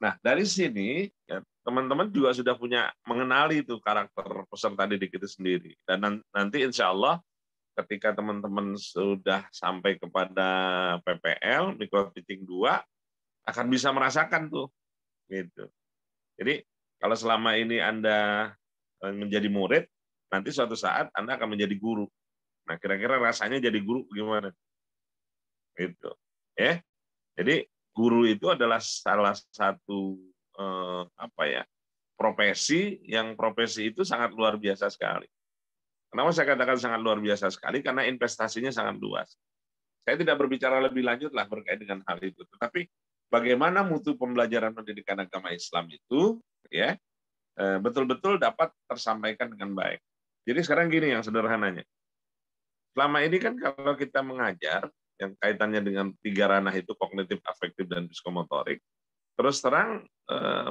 Nah, dari sini ya, teman-teman juga sudah punya mengenali itu karakter peserta didik itu sendiri. Dan nanti insya Allah ketika teman-teman sudah sampai kepada PPL, Micro Teaching 2, akan bisa merasakan tuh, gitu. Jadi kalau selama ini Anda menjadi murid, nanti suatu saat Anda akan menjadi guru. Nah, kira-kira rasanya jadi guru gimana? Gitu, ya. Jadi guru itu adalah salah satu profesi yang profesi itu sangat luar biasa sekali. Kenapa saya katakan sangat luar biasa sekali? Karena investasinya sangat luas. Saya tidak berbicara lebih lanjut lah berkait dengan hal itu, tetapi bagaimana mutu pembelajaran pendidikan agama Islam itu ya betul-betul dapat tersampaikan dengan baik. Jadi sekarang gini yang sederhananya. Selama ini kan kalau kita mengajar yang kaitannya dengan 3 ranah itu kognitif, afektif, dan psikomotorik, terus terang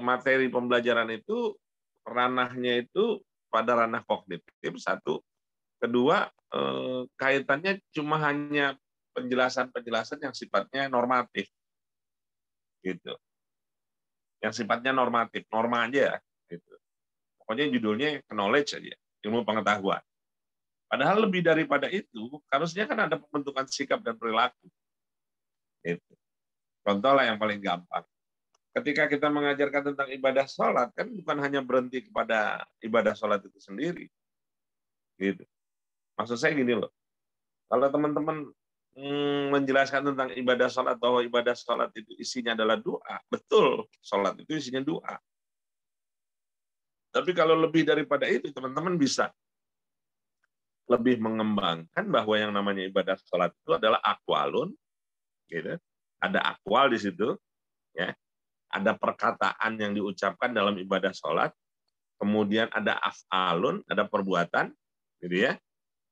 materi pembelajaran itu ranahnya itu pada ranah kognitif satu, kedua kaitannya cuma hanya penjelasan-penjelasan yang sifatnya normatif. Gitu. Yang sifatnya normatif, norma aja, gitu. Pokoknya judulnya knowledge aja, ilmu pengetahuan. Padahal lebih daripada itu, harusnya kan ada pembentukan sikap dan perilaku. Gitu. Contoh lah yang paling gampang. Ketika kita mengajarkan tentang ibadah sholat, kan bukan hanya berhenti kepada ibadah sholat itu sendiri. Gitu. Maksud saya gini loh, kalau teman-teman menjelaskan tentang ibadah sholat, bahwa ibadah sholat itu isinya adalah doa. Betul, sholat itu isinya doa. Tapi kalau lebih daripada itu, teman-teman bisa lebih mengembangkan bahwa yang namanya ibadah sholat itu adalah aqwalun, gitu. Ada aqwal di situ, ya. Ada perkataan yang diucapkan dalam ibadah sholat, kemudian ada af'alun, ada perbuatan, gitu ya.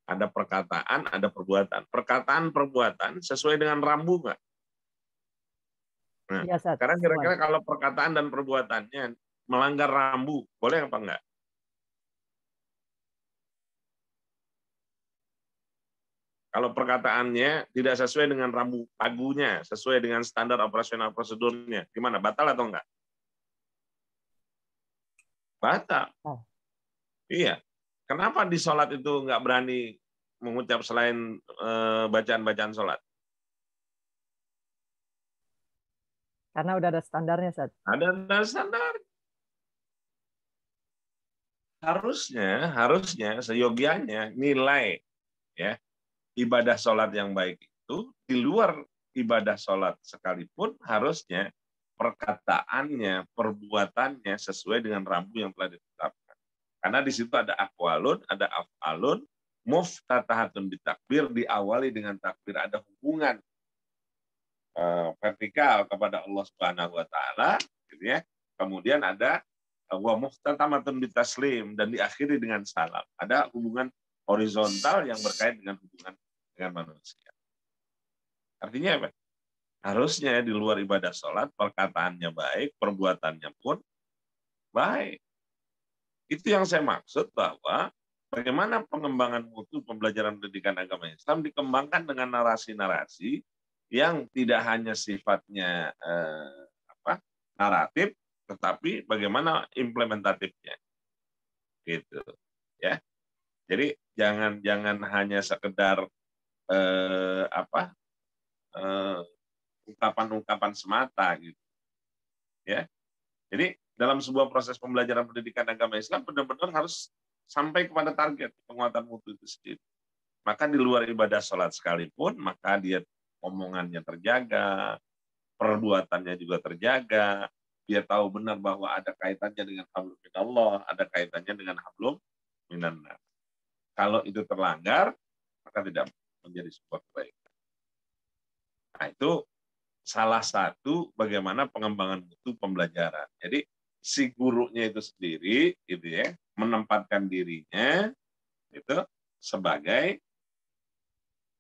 Ada perkataan, ada perbuatan. Perkataan-perbuatan sesuai dengan rambu nggak? Nah, Ya, sekarang kira-kira kalau perkataan dan perbuatannya melanggar rambu, boleh apa enggak? Kalau perkataannya tidak sesuai dengan rambu pagunya, sesuai dengan standar operasional prosedurnya, gimana? Batal atau enggak? Batal. Iya. Kenapa di sholat itu nggak berani mengucap selain bacaan-bacaan sholat? Karena udah ada standarnya, Ustaz. Ada standar. Harusnya seyogianya nilai ya ibadah sholat yang baik itu di luar ibadah sholat sekalipun harusnya perkataannya, perbuatannya sesuai dengan rambu yang telah ditetapkan. Karena di situ ada aqwalun, ada af'alun, muftatahatun bitakbir, diawali dengan takbir, ada hubungan vertikal kepada Allah Subhanahu wa taala gitu ya. Kemudian ada wa muftatamatun bitaslim dan diakhiri dengan salam. Ada hubungan horizontal yang berkait dengan hubungan dengan manusia. Artinya apa? Harusnya di luar ibadah sholat, perkataannya baik, perbuatannya pun baik. Itu yang saya maksud bahwa bagaimana pengembangan mutu pembelajaran pendidikan agama Islam dikembangkan dengan narasi-narasi yang tidak hanya sifatnya naratif, tetapi bagaimana implementatifnya, gitu, ya. Jadi jangan hanya sekedar ungkapan-ungkapan semata gitu ya. Jadi dalam sebuah proses pembelajaran pendidikan agama Islam benar-benar harus sampai kepada target penguatan mutu itu sendiri. Maka di luar ibadah sholat sekalipun, maka dia omongannya terjaga, perbuatannya juga terjaga, dia tahu benar bahwa ada kaitannya dengan hablum minallah, ada kaitannya dengan hablum minannas. Kalau itu terlanggar, maka tidak menjadi sebuah kebaikan. Nah, itu salah satu bagaimana pengembangan mutu pembelajaran. Jadi si gurunya itu sendiri gitu ya, menempatkan dirinya itu sebagai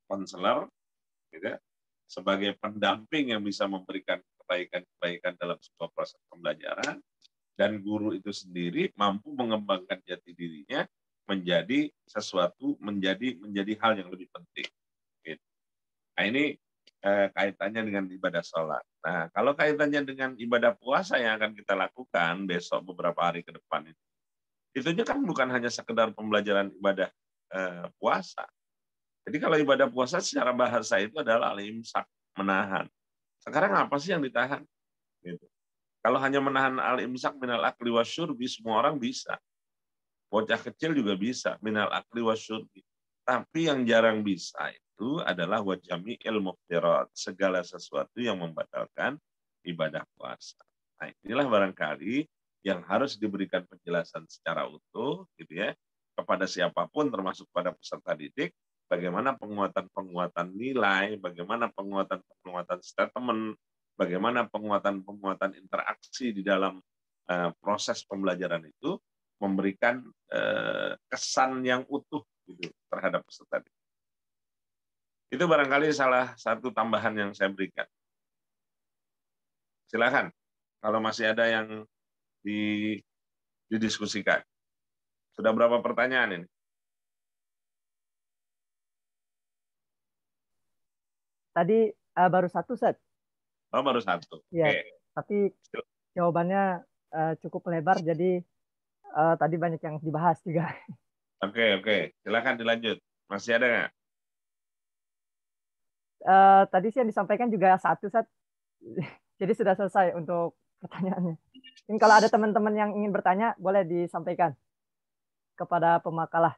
konselor gitu, sebagai pendamping yang bisa memberikan kebaikan-kebaikan dalam sebuah proses pembelajaran, dan guru itu sendiri mampu mengembangkan jati dirinya menjadi sesuatu, menjadi hal yang lebih penting. Gitu. Nah, ini kaitannya dengan ibadah sholat. Nah, kalau kaitannya dengan ibadah puasa yang akan kita lakukan besok beberapa hari ke depan itu kan bukan hanya sekedar pembelajaran ibadah puasa. Jadi kalau ibadah puasa secara bahasa itu adalah al-imsak, menahan. Sekarang apa sih yang ditahan? Gitu. Kalau hanya menahan al-imsak minal akli wasyurbi, semua orang bisa. Bocah kecil juga bisa, minal akli wasyurbi. Tapi yang jarang bisa itu adalah wajami ilmuftirat, segala sesuatu yang membatalkan ibadah puasa. Nah, inilah barangkali yang harus diberikan penjelasan secara utuh gitu ya kepada siapapun termasuk pada peserta didik, bagaimana penguatan nilai, bagaimana penguatan statement, bagaimana penguatan interaksi di dalam proses pembelajaran itu memberikan kesan yang utuh gitu, terhadap peserta didik. Itu barangkali salah satu tambahan yang saya berikan. Silakan kalau masih ada yang didiskusikan. Sudah berapa pertanyaan ini? Tadi baru satu, Set. Oh, baru satu. Ya, Oke. tapi jawabannya cukup lebar, jadi tadi banyak yang dibahas juga. Oke. Silakan dilanjut. Masih ada nggak? Tadi sih yang disampaikan juga satu, Set. Jadi sudah selesai untuk pertanyaannya. Ini kalau ada teman-teman yang ingin bertanya, boleh disampaikan kepada pemakalah.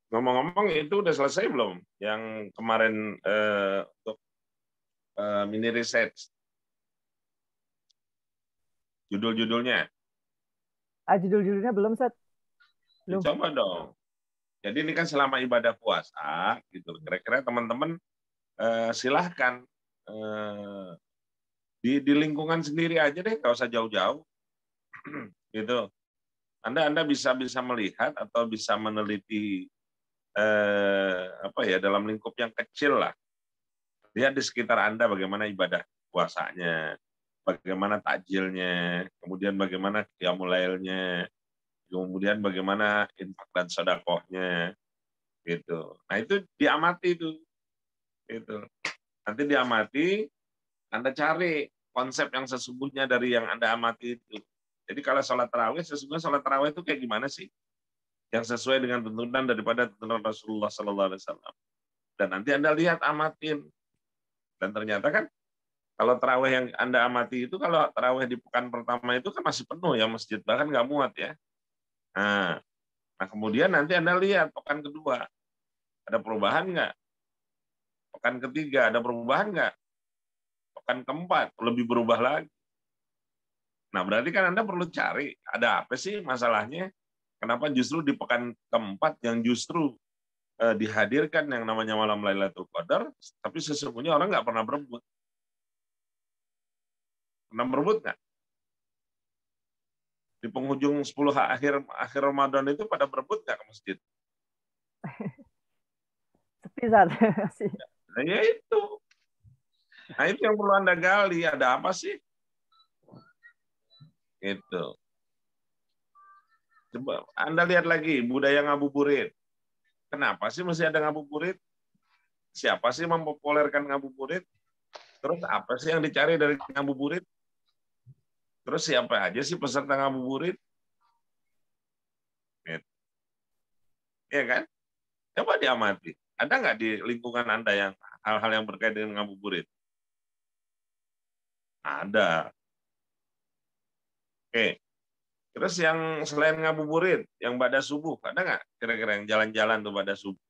Ngomong-ngomong itu udah selesai belum? Yang kemarin untuk mini research. Judul-judulnya. Judul-judulnya belum, Set. Belum. Coba dong. Jadi ini kan selama ibadah puasa, gitu. Kira-kira teman-teman silahkan di lingkungan sendiri aja deh, nggak usah jauh-jauh, gitu. Anda bisa melihat atau bisa meneliti dalam lingkup yang kecil lah. Lihat di sekitar Anda bagaimana ibadah puasanya, bagaimana takjilnya, kemudian bagaimana qiyamul lailnya, kemudian bagaimana infak dan sedekahnya, gitu. Nah itu diamati itu, gitu. Nanti diamati, Anda cari konsep yang sesungguhnya dari yang Anda amati itu. Jadi kalau sholat tarawih, sesungguhnya sholat tarawih itu kayak gimana sih? Yang sesuai dengan tuntunan daripada tuntunan Rasulullah Sallallahu Alaihi Wasallam. Dan nanti Anda lihat, amatin. Dan ternyata kan kalau tarawih yang Anda amati itu, kalau tarawih di pekan pertama itu kan masih penuh ya masjid, bahkan nggak muat ya. Nah kemudian nanti Anda lihat pekan kedua, ada perubahan nggak? Pekan ketiga ada perubahan nggak? Pekan keempat lebih berubah lagi. Nah berarti kan Anda perlu cari, ada apa sih masalahnya? Kenapa justru di pekan keempat yang justru dihadirkan yang namanya malam Lailatul Qadar, tapi sesungguhnya orang nggak pernah berebut. Pernah berebut nggak? Di penghujung 10 akhir Ramadan itu pada berebut nggak ke masjid? Sepi saat. Nah, ya itu. Nah itu yang perlu Anda gali. Ada apa sih? Itu. Coba Anda lihat lagi budaya ngabuburit. Kenapa sih masih ada ngabuburit? Siapa sih mempopulerkan ngabuburit? Terus apa sih yang dicari dari ngabuburit? Terus siapa aja sih peserta ngabuburit? Iya kan? Coba diamati. Ada nggak di lingkungan Anda yang hal-hal yang berkaitan dengan ngabuburit? Ada. Oke. Terus yang selain ngabuburit, yang pada subuh, ada nggak kira-kira yang jalan-jalan tuh pada subuh?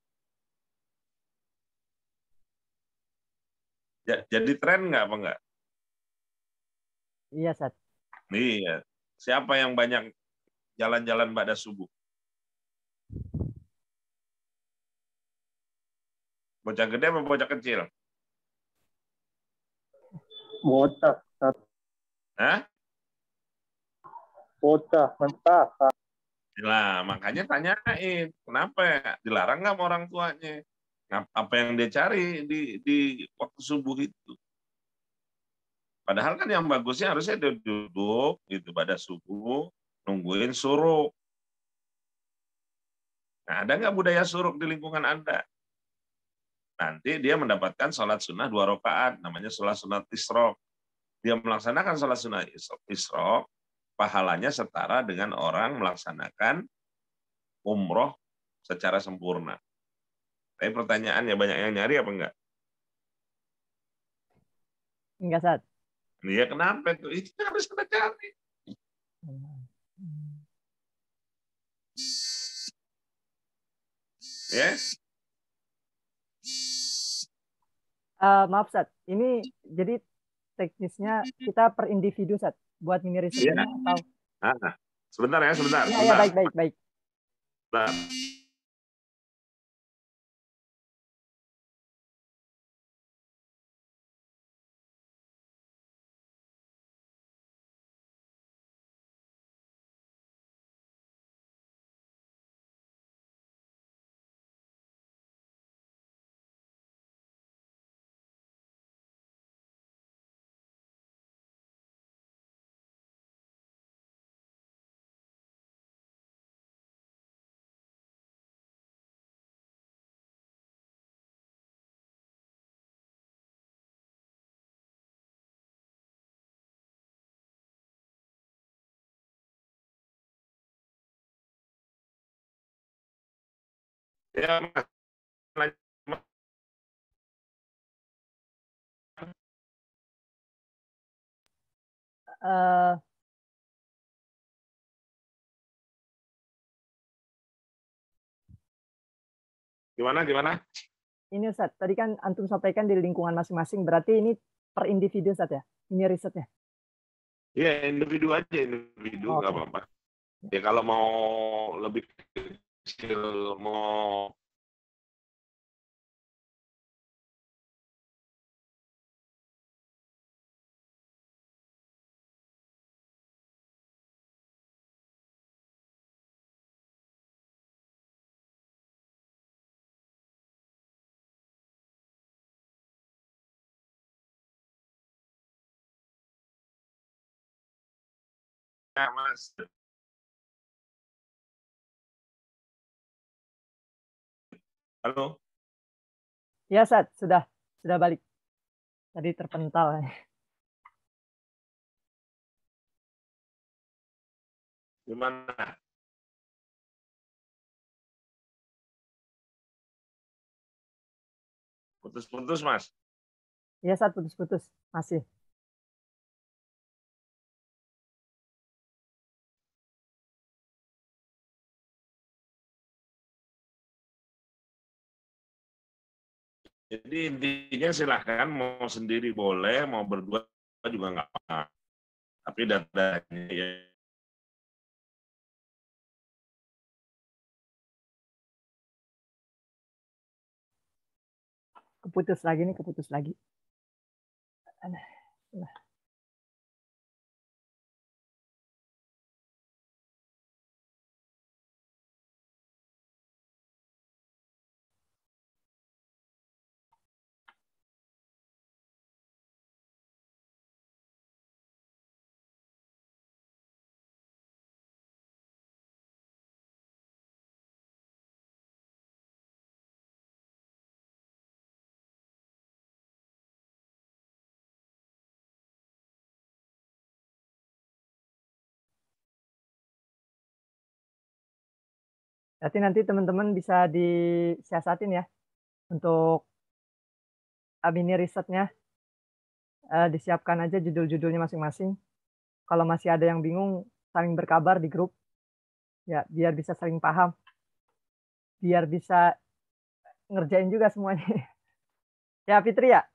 Jadi tren nggak apa nggak? Iya, Sat. Iya. Siapa yang banyak jalan-jalan pada subuh? Bocah gede apa bocah kecil? Bocah, Hah? bocah, mentah. Nah, makanya tanyain, kenapa ya? Dilarang nggak sama orang tuanya? Apa yang dia cari di waktu subuh itu? Padahal kan yang bagusnya harusnya dia duduk gitu pada subuh, nungguin suruk. Nah, ada nggak budaya suruk di lingkungan Anda? Nanti dia mendapatkan sholat sunnah 2 rakaat, namanya sholat sunnah isyraq. Dia melaksanakan sholat sunnah isyraq, pahalanya setara dengan orang melaksanakan umroh secara sempurna. Tapi pertanyaannya banyak yang nyari apa enggak? Enggak, Sat. Iya kenapa itu? Itu harus kita cari. Ya. Maaf, Sat. Ini jadi teknisnya kita per individu, Sat. Buat ini risetnya atau? Sebentar ya, sebentar. Iya, baik. Sebentar. Ya, Mas. Gimana? Ini, Ustaz, tadi kan Antum sampaikan di lingkungan masing-masing, berarti ini per individu, Ustaz, ya? Ini risetnya? Iya, individu aja, nggak apa-apa. Ya kalau mau lebih kecil, mau ya, Mas. Halo. Ya, Ustaz, sudah balik. Tadi terpental. Gimana? Putus-putus, Mas. Iya, saat putus-putus. Masih. Jadi intinya silahkan mau sendiri boleh, mau berdua juga nggak apa-apa. Tapi datanya ya. Keputus lagi nih, keputus lagi. Berarti nanti teman-teman bisa disiasatin ya untuk mini risetnya. Disiapkan aja judul-judulnya masing-masing. Kalau masih ada yang bingung, saling berkabar di grup ya, biar bisa saling paham, biar bisa ngerjain juga semuanya. Ya Fitri ya,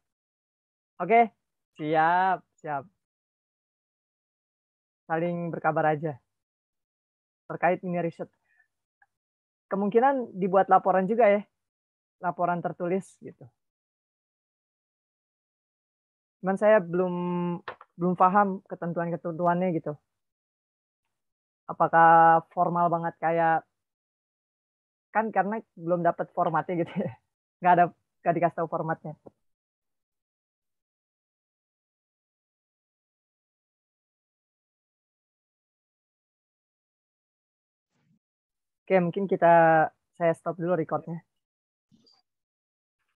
oke, siap, siap. Saling berkabar aja terkait mini riset. Kemungkinan dibuat laporan juga ya, laporan tertulis gitu. Cuman saya belum paham ketentuan-ketentuannya gitu. Apakah formal banget kayak, kan karena belum dapat formatnya gitu ya. Nggak dikasih tahu formatnya. Oke, mungkin saya stop dulu recordnya.